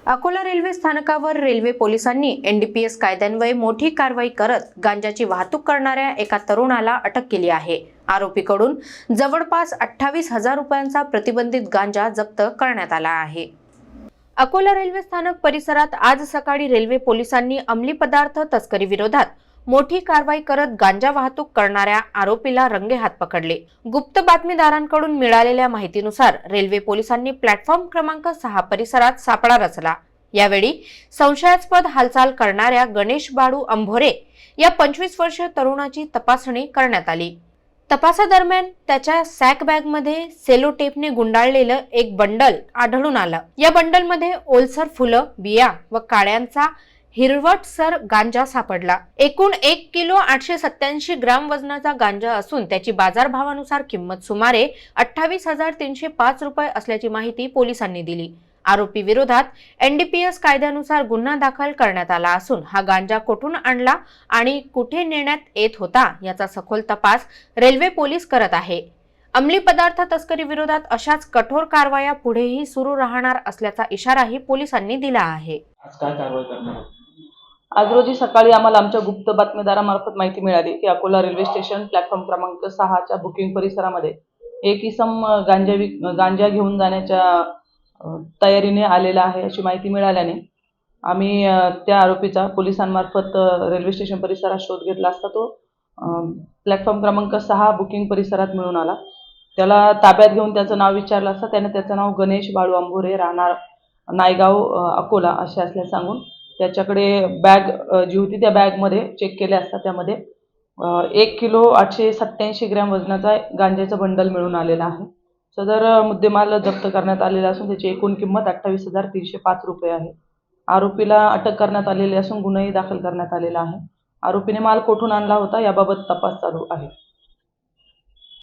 Akola railway स्थानकावर railway पोलिसांनी NDPS कायद्यान्वये मोठी कारवाई करत गांजाची वाहतूक करणाऱ्या एका तरुणाला अटक केली आहे। आरोपीकडून जवळपास 28,000 रुपयांचा प्रतिबंधित गांजा जप्त करण्यात आला आहे। अकोला रेल्वे स्थानक परिसरात आज सकाळी रेल्वे पोलिसांनी अंमली पदार्थ तस्करी विरोधात मोठी कारवाई करत गांजा वाहतूक करणाऱ्या आरोपीला रंगेहात पकडले। गुप्त बातमीदारांकडून मिळालेल्या माहितीनुसार रेल्वे पोलिसांनी प्लॅटफॉर्म क्रमांक 6 परिसरात सापळा रचला। यावेळी संशयास्पद हालचाल करणाऱ्या गणेश बाळू अंभोरे या 25 वर्षीय तरुणाची तपासणी करण्यात आली। तपासादरम्यान त्याच्या सॅक बॅगमध्ये सेलो टेपने गुंडाळलेलं एक बंडल आढळून आलं। या बंडलमध्ये ओलसर फुलं, बिया व काड्यांचा हिरवटसर गांजा सापडला। एकूण 1 किलो 887 ग्राम वजनाचा गांजा असून त्याची बाजारभावानुसार किंमत सुमारे 28,305 रुपये असल्याची माहिती पोलिसांनी दिली। आरोपी विरोधात एनडीपीएस कायद्यानुसार गुन्हा दाखल करण्यात आला असून हा गांजा कुठून आणला आणि कुठे नेण्यात येत होता याचा सखोल तपास रेल्वे पोलीस करत आहे। अंमली पदार्थ तस्करी विरोधात अशाच कठोर कारवाया पुढेही सुरू राहणार असल्याचा इशाराही पोलिसांनी दिला आहे। आज काय कारवाई करणार? आज रोजी सकाळी आम्हाला आमच्या गुप्त बातमीदारामार्फत माहिती मिळाली की अकोला रेल्वे स्टेशन प्लॅटफॉर्म क्रमांक 6 च्या बुकिंग परिसरामध्ये एक इसम गांजा घेऊन जाण्याच्या तयारीने आलेला आहे अशी माहिती मिळाल्याने आम्ही त्या आरोपीचा पोलिसांमार्फत रेल्वे स्टेशन परिसरात शोध घेतला असता तो प्लॅटफॉर्म क्रमांक 6 बुकिंग परिसरात मिळून आला। त्याला ताब्यात घेऊन त्याचं नाव विचारलं असता त्याने त्याचं नाव गणेश बाळू अंभोरे, राहणार नायगाव, अकोला असे असल्याचे सांगून त्याच्याकडे बॅग जी होती त्या बॅगमध्ये चेक केले असता त्यामध्ये 1 किलो 887 ग्रॅम वजनाचा गांजाचं बंडल मिळून आलेला आहे। सदर मुद्देमाल जप्त करण्यात आलेला असून त्याची एकूण किंमत 28,305 रुपये आहे। आरोपीला अटक करण्यात आलेली असून गुन्हाही दाखल करण्यात आलेला आहे। आरोपीने माल कोठून आणला होता याबाबत तपास चालू आहे।